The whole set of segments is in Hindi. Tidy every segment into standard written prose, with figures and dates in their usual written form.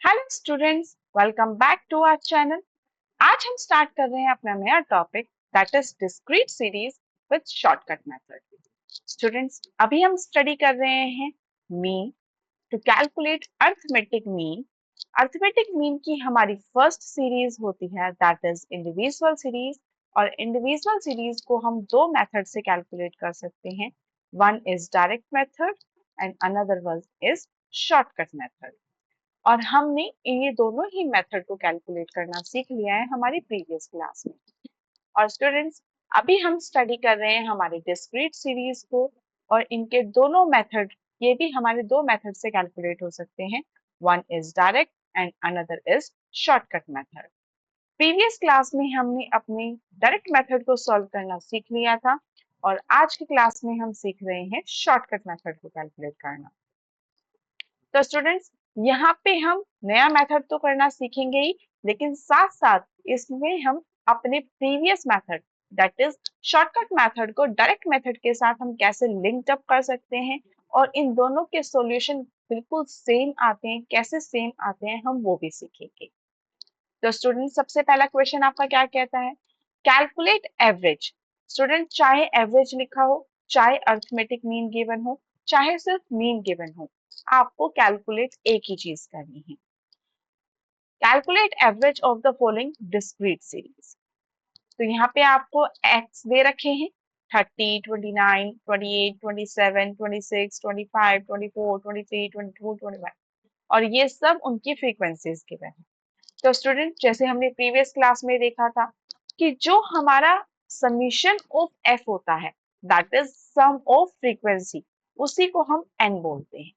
Hello students, welcome back to our channel. आज हम स्टार्ट कर रहे हैं अपना नया topic that is discrete series with shortcut method. Students, अभी हम स्टडी कर रहे हैं mean to calculate arithmetic mean. Arithmetic mean की हमारी फर्स्ट सीरीज होती है दैट इज इंडिविजुअल सीरीज, और इंडिविजुअल सीरीज को हम दो मेथड से कैलकुलेट कर सकते हैं। One is direct method and another one is shortcut method. और हमने ये दोनों ही मेथड को कैलकुलेट करना सीख लिया है हमारी प्रीवियस क्लास में। और स्टूडेंट्स, अभी हम स्टडी कर रहे हैं हमारे डिस्क्रीट सीरीज को, और इनके दोनों मेथड, ये भी हमारे दो मेथड से कैलकुलेट हो सकते हैं। One is direct and another is shortcut method. Previous class में हमने अपने डायरेक्ट मेथड को सॉल्व करना सीख लिया था, और आज की क्लास में हम सीख रहे हैं शॉर्टकट मेथड को कैलकुलेट करना। तो स्टूडेंट्स, यहाँ पे हम नया मेथड तो करना सीखेंगे ही, लेकिन साथ साथ इसमें हम अपने previous method that is shortcut method को डायरेक्ट मेथड के साथ हम कैसे लिंक्ड अप कर सकते हैं, और इन दोनों के सॉल्यूशन बिल्कुल सेम आते हैं, कैसे सेम आते हैं हम वो भी सीखेंगे। तो स्टूडेंट, सबसे पहला क्वेश्चन आपका क्या कहता है? Calculate average. स्टूडेंट, चाहे एवरेज लिखा हो, चाहे अर्थमेटिक मीन गिवन हो, चाहे सिर्फ मीन गिवन हो, आपको कैलकुलेट एक ही चीज करनी है। Calculate average of the following discrete series. तो यहाँ पे आपको एक्स दे रखे हैं 30, 29, 28, 27, 26, 25, 24, 23, 22, 21, और ये सब उनकी फ्रीक्वेंसीज गिवन है। तो स्टूडेंट, जैसे हमने प्रीवियस क्लास में देखा था कि जो हमारा समीशन ऑफ एफ होता है that is sum of frequency, उसी को हम एन बोलते हैं।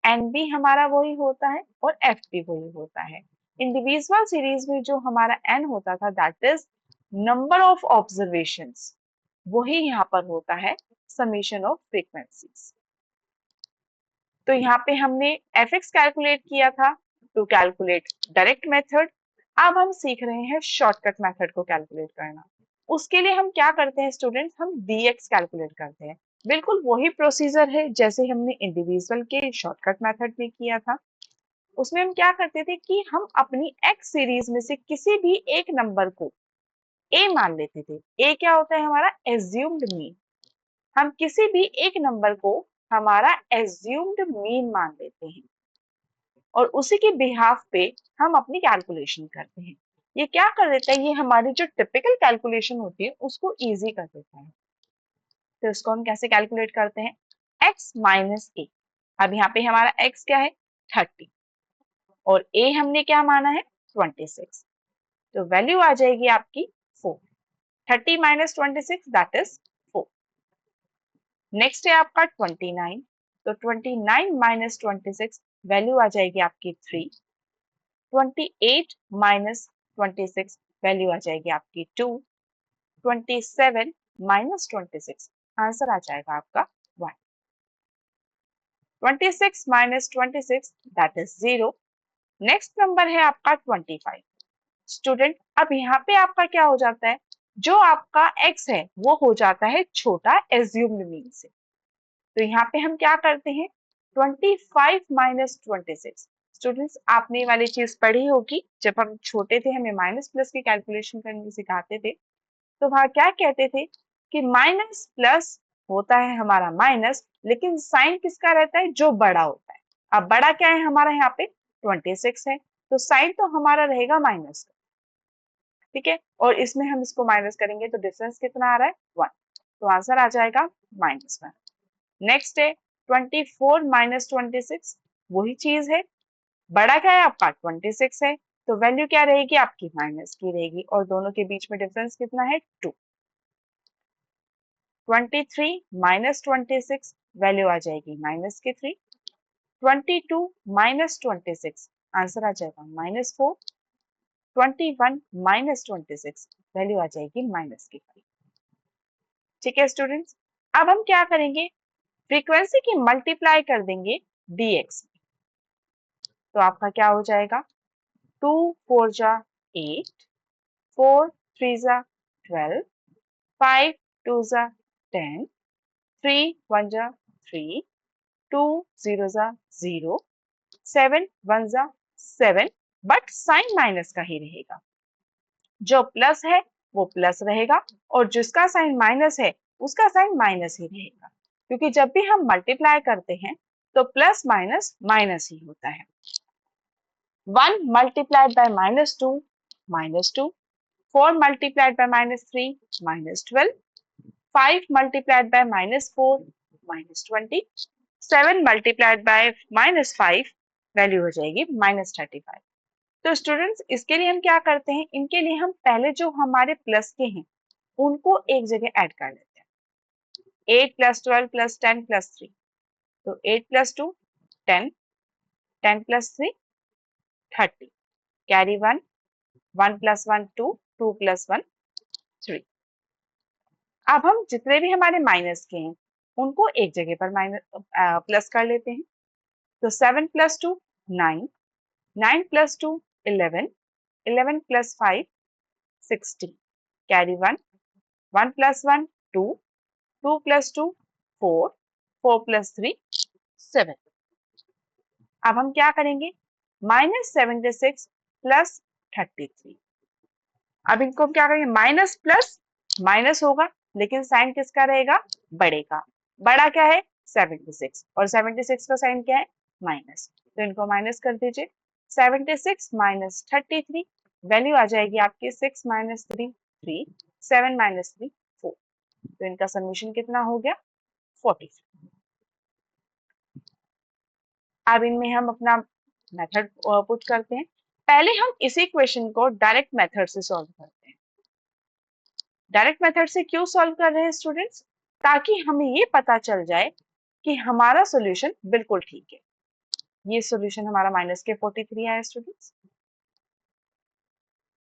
एन भी हमारा वही होता है और एफ भी वही होता है। इंडिविजुअल सीरीज में जो हमारा एन होता था that is number of observations, वही यहाँ पर होता है समीशन ऑफ फ्रीक्वेंसीज। तो यहाँ पे हमने एफ एक्स कैलकुलेट किया था टू कैलकुलेट डायरेक्ट मेथड। अब हम सीख रहे हैं शॉर्टकट मेथड को कैलकुलेट करना। उसके लिए हम क्या करते हैं स्टूडेंट? हम डी एक्स कैलकुलेट करते हैं। बिल्कुल वही प्रोसीजर है जैसे हमने इंडिविजुअल के शॉर्टकट मेथड में किया था। उसमें हम क्या करते थे कि हम अपनी एक्स सीरीज में से किसी भी एक नंबर को ए मान लेते थे। ए क्या होता है? हमारा एज्यूम्ड मीन। हम किसी भी एक नंबर को हमारा एज्यूम्ड मीन मान लेते हैं, और उसी के बिहाफ पे हम अपनी कैलकुलेशन करते हैं। ये क्या कर देता है? ये हमारी जो टिपिकल कैलकुलेशन होती है उसको इजी कर देता है। तो इसको हम कैसे कैलकुलेट करते हैं? x माइनस ए। अब यहाँ पे हमारा x क्या है? 30, और a हमने क्या माना है? 26। तो वैल्यू आ जाएगी आपकी 4। 30 माइनस 26 दैट इज 4। नेक्स्ट है आपका 29। तो 29 माइनस 26 वैल्यू आ जाएगी आपकी 3। 28 माइनस 26 वैल्यू आ जाएगी आपकी 2। 27 माइनस 26 आंसर आ जाएगा आपका 1। 26 minus 26 that is 0। Next number है आपका 25। स्टूडेंट, अब यहाँ पे आपका क्या हो जाता है? जो आपका x है वो हो जाता है छोटा एज्यूम्ड मीन से। तो यहाँ पे हम क्या करते हैं? 25 माइनस 26। स्टूडेंट्स, आपने ये वाली चीज पढ़ी होगी, जब हम छोटे थे हमें माइनस प्लस की कैलकुलेशन करनी सिखाते थे, तो वहां क्या कहते थे कि माइनस प्लस होता है हमारा माइनस, लेकिन साइन किसका रहता है? जो बड़ा होता है। अब बड़ा क्या है हमारा? यहाँ पे 26 है, तो साइन तो हमारा रहेगा माइनस का। ठीक है, और इसमें हम इसको माइनस करेंगे तो डिफरेंस कितना आ रहा है? 1। तो आंसर आ जाएगा -1। नेक्स्ट है 24 माइनस 26। वही चीज है, बड़ा क्या है आपका? 26 है, तो वैल्यू क्या रहेगी आपकी? माइनस की रहेगी, और दोनों के बीच में डिफरेंस कितना है? 2। 23 माइनस 26 वैल्यू आ जाएगी माइनस की 3। 22 माइनस 26 आंसर आ जाएगा -4। 21 माइनस 26 वैल्यू आ जाएगी माइनस की 5। ठीक है स्टूडेंट्स, अब हम क्या करेंगे? फ्रीक्वेंसी की मल्टीप्लाई कर देंगे dx में। तो आपका क्या हो जाएगा? 2 4 जा 8, 4 3 जा 12, 5 2 जा 10, 3 1 जा 3, 2 0 जा 0, 7 1 जा 7 बट साइन माइनस का ही रहेगा। जो प्लस है वो प्लस रहेगा और जिसका साइन माइनस है उसका साइन माइनस ही रहेगा, क्योंकि जब भी हम मल्टीप्लाई करते हैं तो प्लस माइनस माइनस ही होता है। 1 multiplied by -2, -2, 4 multiplied by -3, -12, 5 multiplied by -4, -20, 7 multiplied by -5, value हो जाएगी -35। तो स्टूडेंट्स इसके लिए हम क्या करते हैं, इनके लिए हम पहले जो हमारे प्लस के हैं उनको एक जगह ऐड कर लेते हैं। 8 + 12 + 10 + 3, तो 8 + 2 10, 10 + 3 30, कैरी 1, 1 + 1 2, 2 + 1 3। अब हम जितने भी हमारे माइनस के हैं उनको एक जगह पर प्लस कर लेते हैं। तो 7 + 2 9, 9 + 2 11, 11 + 5 16, कैरी 1, 1 + 1 2, 2 + 2 4, 4 + 3 7। अब हम क्या करेंगे, -76 + 33। अब इनको हम क्या करेंगे, माइनस प्लस माइनस होगा लेकिन साइन किसका रहेगा, बड़े का। बड़ा क्या है 76 और 76 का साइन क्या है माइनस, तो इनको माइनस कर दीजिए। 76 - 33 वैल्यू आ जाएगी आपकी 6 - 3 3, 7 - 3 4, तो इनका समीशन कितना हो गया 40। अब इनमें हम अपना मेथड पुट करते हैं। पहले हम इसी क्वेश्चन को डायरेक्ट मेथड से सॉल्व करते हैं। डायरेक्ट मेथड से क्यों सॉल्व कर रहे हैं स्टूडेंट्स, ताकि हमें ये पता चल जाए कि हमारा सॉल्यूशन बिल्कुल ठीक है। ये सॉल्यूशन हमारा -43 आया स्टूडेंट्स।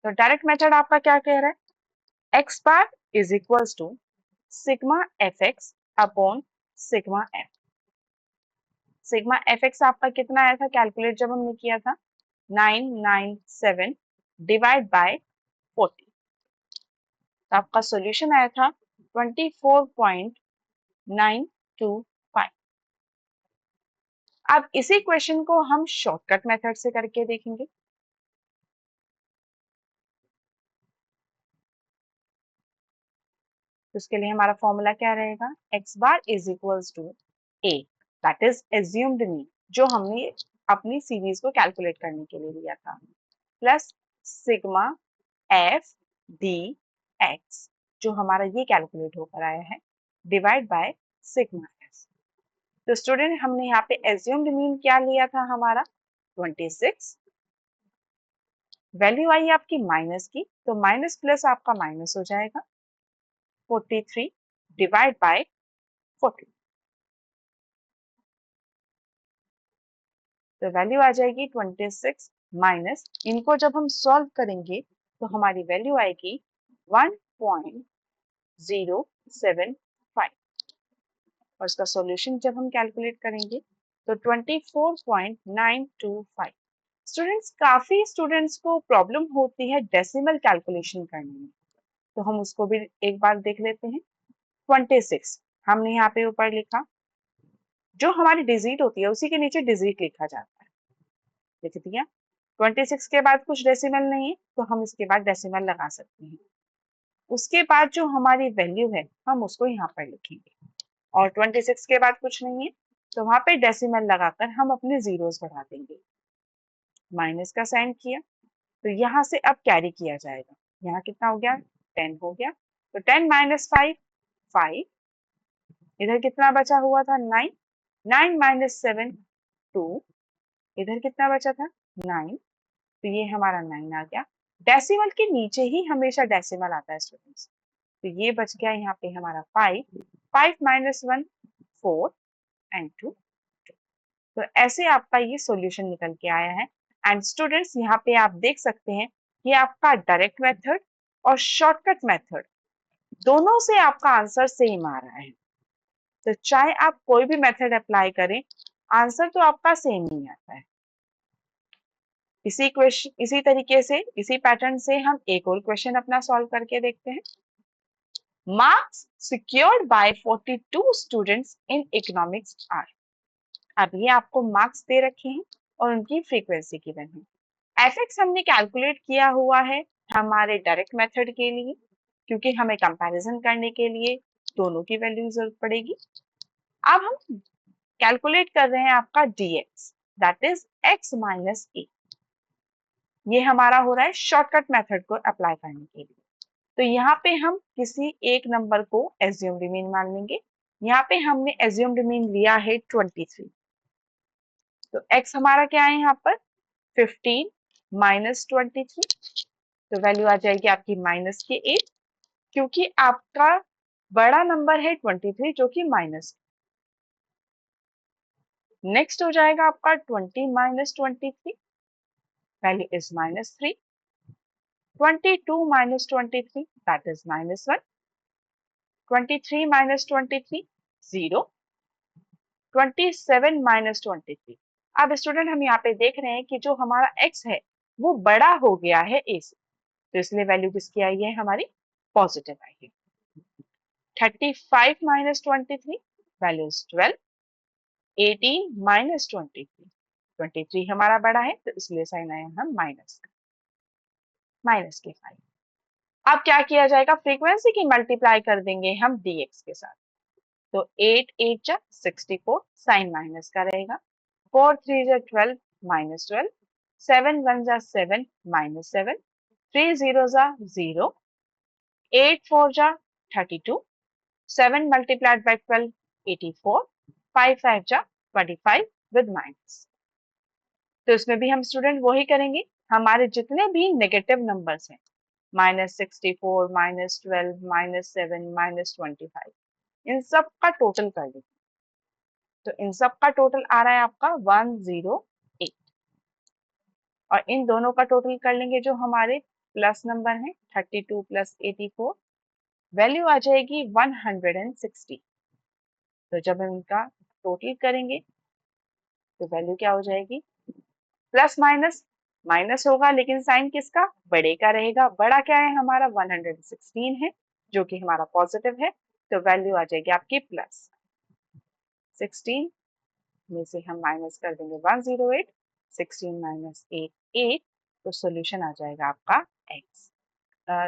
तो डायरेक्ट मेथड आपका क्या कह रहा है, x bar is equals to sigma F X upon sigma F. Sigma F X आपका कितना आया था कैलकुलेट जब हमने किया था, 997 डिवाइड बाय 40। तो आपका सॉल्यूशन आया था 24.925। अब इसी क्वेश्चन को हम शॉर्टकट मेथड से करके देखेंगे। तो उसके लिए हमारा फॉर्मूला क्या रहेगा, x bar is equals to a, that is assumed mean, जो हमने अपनी सीरीज को कैलकुलेट करने के लिए लिया था, plus sigma F D x, जो हमारा ये कैलकुलेट होकर आया है, डिवाइड बाय सिग्मा एस। तो स्टूडेंट हमने यहाँ पे एज्यूम्ड मीन क्या लिया था हमारा 26, वैल्यू आई आपकी माइनस की, तो माइनस प्लस आपका माइनस हो जाएगा 43 डिवाइड बाय 40, तो वैल्यू आ जाएगी 26 माइनस, इनको जब हम सॉल्व करेंगे तो हमारी वैल्यू आएगी 1.075 और इसका सॉल्यूशन जब हम कैलकुलेट करेंगे तो 24.925। स्टूडेंट्स काफी स्टूडेंट्स को प्रॉब्लम होती है डेसिमल कैलकुलेशन करने में, तो हम उसको भी एक बार देख लेते हैं। 26 हमने यहाँ पे ऊपर लिखा, जो हमारी डिजिट होती है उसी के नीचे डिजिट लिखा जाता है, लिख दिया। 26 के बाद कुछ डेसिमल नहीं है तो हम इसके बाद डेसिमल लगा सकते हैं। उसके बाद जो हमारी वैल्यू है हम उसको यहाँ पर लिखेंगे, और 26 के बाद कुछ नहीं है तो वहां पे डेसिमल लगाकर हम अपने जीरोस बढ़ा देंगे। माइनस का साइन किया तो यहाँ से अब कैरी किया जाएगा, यहाँ कितना हो गया 10 हो गया, तो 10 - 5 5, इधर कितना बचा हुआ था 9, 9 - 7 2, इधर कितना बचा था 9, तो ये हमारा 9 आ गया। डेसिमल के नीचे ही हमेशा डेसिमल आता है स्टूडेंट्स, तो ये बच गया यहाँ पे हमारा 5, 5 - 1 4 एंड 2 2। तो ऐसे आपका ये सॉल्यूशन निकल के आया है। एंड स्टूडेंट्स यहाँ पे आप देख सकते हैं कि आपका डायरेक्ट मेथड और शॉर्टकट मेथड दोनों से आपका आंसर सेम आ रहा है। तो चाहे आप कोई भी मेथड अप्लाई करें, आंसर तो आपका सेम ही आता है। इसी क्वेश्चन, इसी तरीके से, इसी पैटर्न से हम एक और क्वेश्चन अपना सॉल्व करके देखते हैं। Marks secured by 42 students in economics are. अब ये आपको मार्क्स दे रखे हैं और उनकी फ्रीक्वेंसी गिवन है। एफ हमने कैलकुलेट किया हुआ है हमारे डायरेक्ट मेथड के लिए, क्योंकि हमें कंपैरिजन करने के लिए दोनों की वैल्यू जरूरत पड़ेगी। अब हम कैलकुलेट कर रहे हैं आपका dx, that is x minus A. ये हमारा हो रहा है शॉर्टकट मेथड को अप्लाई करने के लिए। तो यहाँ पे हम किसी एक नंबर को एज्यूम्ड मीन मान लेंगे। यहाँ पे हमने एज्यूम्ड मीन लिया है 23। तो x हमारा क्या है यहाँ पर 15 माइनस 23, तो वैल्यू आ जाएगी आपकी माइनस के 8, क्योंकि आपका बड़ा नंबर है 23 जो कि माइनस। नेक्स्ट हो जाएगा आपका 20 minus 23, value is minus 3। 22 minus 23, that is minus 1. 23 minus 23, 0. 27 minus 23. अब स्टूडेंट हम यहाँ पे देख रहे हैं कि जो हमारा x है वो बड़ा हो गया है a से, तो इसलिए वैल्यू किसकी आई है हमारी पॉजिटिव आई है। 35 minus 23, वैल्यू इज 12. 18 minus 23, 23 हमारा बड़ा है तो इसलिए साइन आया हम माइनस के 5। अब क्या किया जाएगा, फ्रीक्वेंसी की मल्टीप्लाई कर देंगे हम dx के साथ। तो 8 8 जा 64, साइन माइनस का रहेगा। 4 3 जा 12 माइनस 12, 7 1 जा 7 माइनस 7, 3 0 जा 0, 8 4 जा 32, 7 मल्टीप्लाइड बाय 12 84, 5 5 जा 25 विद माइनस। तो इसमें भी हम स्टूडेंट वही करेंगे, हमारे जितने भी नेगेटिव नंबर्स हैं -64 -12 -7 -25, इन सब का टोटल कर लीजिए। तो इन सब का टोटल आ रहा है आपका 108, और इन दोनों का टोटल कर लेंगे जो हमारे प्लस नंबर हैं 32 प्लस 84, वैल्यू आ जाएगी 160। तो जब हम इनका टोटल करेंगे तो वैल्यू क्या हो जाएगी, प्लस माइनस माइनस होगा लेकिन साइन किसका, बड़े का रहेगा। बड़ा क्या है हमारा 116 है जो कि हमारा पॉजिटिव है, तो वैल्यू आ जाएगी आपकी प्लस 16 में से हम माइनस कर देंगे 108, 16 माइनस 8 8, तो सोल्यूशन आ जाएगा आपका x,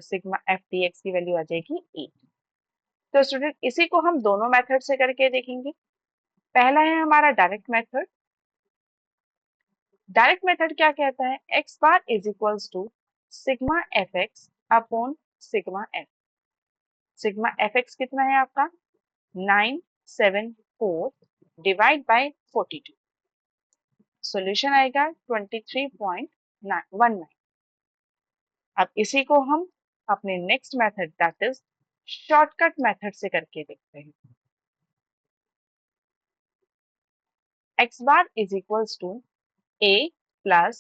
sigma F D X की वैल्यू आ जाएगी 8। तो स्टूडेंट इसी को हम दोनों मेथड से करके देखेंगे। पहला है हमारा डायरेक्ट मेथड। डायरेक्ट मेथड क्या कहता है, x bar is equals to sigma F X upon sigma F. Sigma F X कितना है आपका 974 डिवाइड बाय 42, सॉल्यूशन आएगा 23.19। अब इसी को हम अपने next method that is shortcut method से करके देखते हैं। x bar is equals to a plus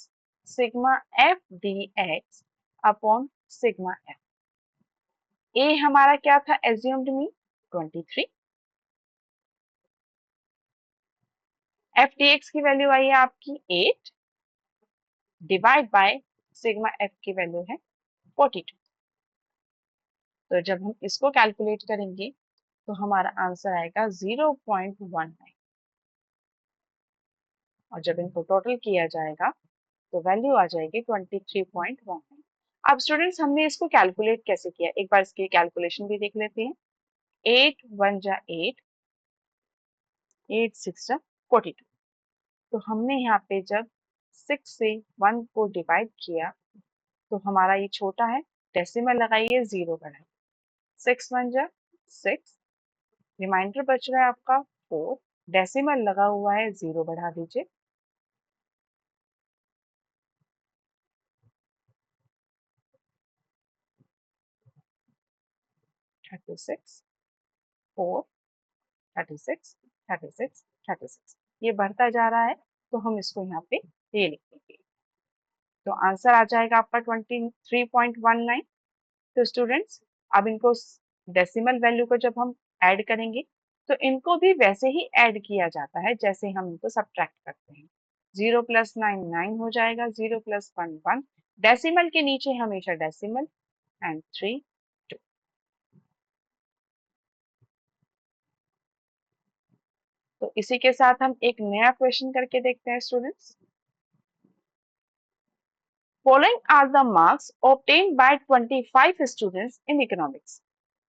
sigma F D X upon sigma F. a हमारा क्या था assumed mean 23, F D X की वैल्यू आई है आपकी 8 डिवाइड बाय सिग्मा एफ की वैल्यू है 42। तो जब हम इसको कैलकुलेट करेंगे तो हमारा आंसर आएगा 0.19, और जब इनको टोटल किया जाएगा तो वैल्यू आ जाएगी 23.19। अब स्टूडेंट्स हमने इसको कैलकुलेट कैसे किया, एक बार इसकी कैलकुलेशन भी देख लेते हैं। 8 1 जा 8, 8 6 जा 42। तो हमने यहाँ पे जब 6 से 1 को डिवाइड किया तो हमारा ये छोटा है, डेसिमल लगाइए 0 बढ़ाइए, 6 1 जा 6, रिमाइंडर बच रहा है आपका 4, डेसिमल लगा हुआ है 0 बढ़ा दीजिए, 36 4 36 36 36, ये बढ़ता जा रहा है तो हम इसको यहाँ पे ये लिखेंगे। तो आंसर आ जाएगा आपका 23.19। तो स्टूडेंट्स अब इनको डेसिमल वैल्यू को जब हम ऐड करेंगे तो इनको भी वैसे ही ऐड किया जाता है जैसे हम इनको सब्ट्रैक्ट करते हैं। 0 प्लस 9 9 हो जाएगा, 0 प्लस 1 1, डेसिमल के नीचे हमेशा डेसिमल, एंड 3 2। तो इसी के साथ हम एक नया क्वेश्चन करके देखते हैं students. Following are the marks obtained by 25 students in economics.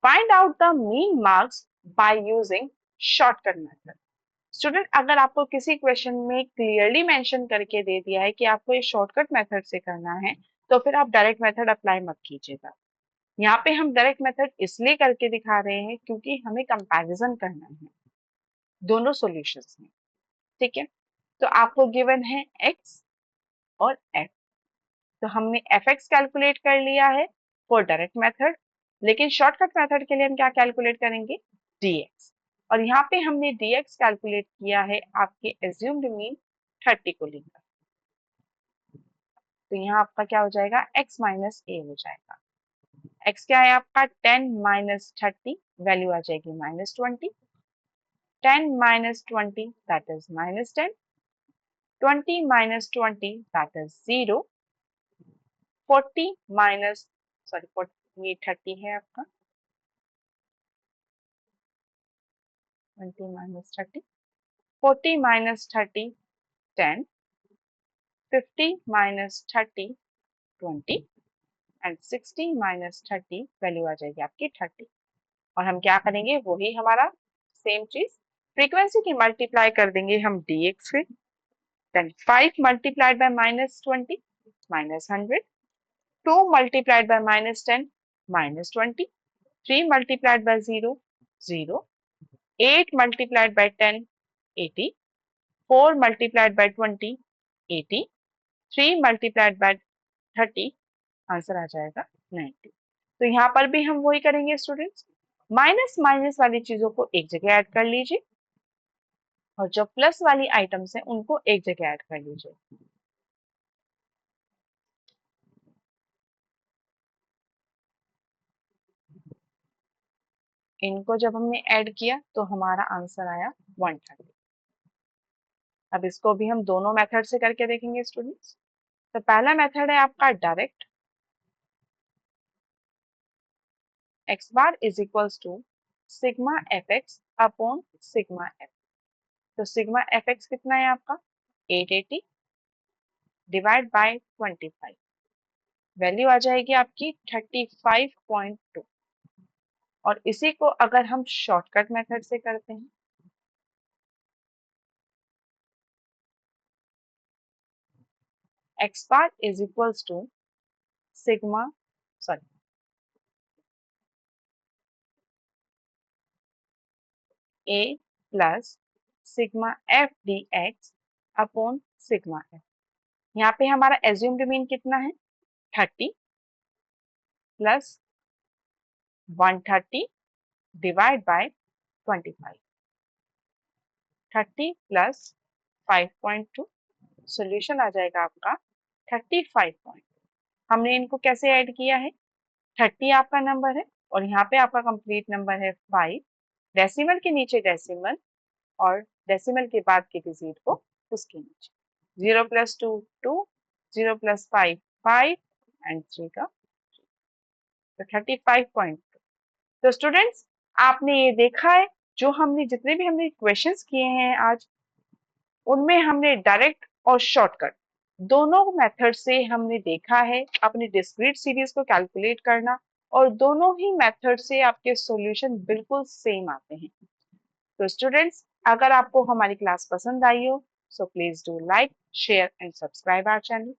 Find out the mean marks by using shortcut method. Student, अगर आपको किसी क्वेश्चन में क्लियरली मेंशन करके दे दिया है कि आपको ये शॉर्टकट मेथड से करना है, तो फिर आप डायरेक्ट मेथड अप्लाई मत कीजिएगा। यहाँ पे हम डायरेक्ट मेथड इसलिए करके दिखा रहे हैं क्योंकि हमें कंपैरिजन करना है दोनों सॉल्यूशंस में। ठीक है, तो आपको गिवन है x और f, तो हमने fx कैलकुलेट कर लिया है फॉर डायरेक्ट मेथड, लेकिन शॉर्टकट मेथड के लिए हम क्या कैलकुलेट करेंगे, dx। और यहाँ पे हमने dx कैलकुलेट किया है आपके एज्यूम्ड मीन 30 को लेकर, तो यहाँ आपका क्या हो जाएगा, x माइनस ए हो जाएगा। x क्या है आपका 10 माइनस 30, वैल्यू आ जाएगी -20, 10 minus 20 that is minus 10, 20 minus 20 that is 0, 40 minus sorry 40 ये 30 है आपका, 20 minus 30, 40 minus 30 10, 50 minus 30 20 and 60 minus 30 value आ जाएगी आपकी 30। और हम क्या करेंगे, वही हमारा सेम चीज फ्रीक्वेंसी की मल्टीप्लाई कर देंगे हम dx से, then 5 multiplied by -20 -100, 2 multiplied by -10 -20, 3 multiplied by 0 0, 8 multiplied by 10 80, 4 multiplied by 20 80, 3 multiplied by 30 answer आ जाएगा 90। तो यहाँ पर भी हम वही करेंगे स्टूडेंट्स, माइनस माइनस वाली चीजों को एक जगह ऐड कर लीजिए और जो प्लस वाली आइटम्स हैं उनको एक जगह ऐड कर लीजिए। इनको जब हमने ऐड किया तो हमारा आंसर आया 130। अब इसको भी हम दोनों मेथड से करके देखेंगे स्टूडेंट्स। तो पहला मेथड है आपका direct, x bar is equals to sigma F X upon sigma F. तो सिग्मा एफ एक्स कितना है आपका 880 डिवाइड बाय 25, वैल्यू आ जाएगी आपकी 35.2। और इसी को अगर हम शॉर्टकट मेथड से करते हैं, x bar is equals to sigma sorry a plus sigma F D X upon sigma F. यहाँ पे हमारा एज्यूम्ड मीन कितना है 30 plus 130 divide by 25, 30 plus 5.2, solution आ जाएगा आपका 35. हमने इनको कैसे ऐड किया है, 30 आपका नंबर है और यहाँ पे आपका कंप्लीट नंबर है 5, डेसिमल के नीचे डेसिमल और डेसिमल के बाद के डिजिट को उसके नीचे, 0 प्लस 2 2, 0 प्लस 5 5 एंड 3 का, तो 35.2। तो स्टूडेंट्स, आपने ये देखा है जो हमने जितने भी हमने क्वेश्चंस किए हैं आज, उनमें हमने डायरेक्ट और शॉर्टकट दोनों मेथड से हमने देखा है अपनी डिस्क्रीट सीरीज को कैलकुलेट करना, और दोनों ही मेथड से आपके सॉल्यूशन बिल्कुल सेम आते हैं। तो स्टूडेंट्स, अगर आपको हमारी क्लास पसंद आई हो, so please do like, share and subscribe our channel.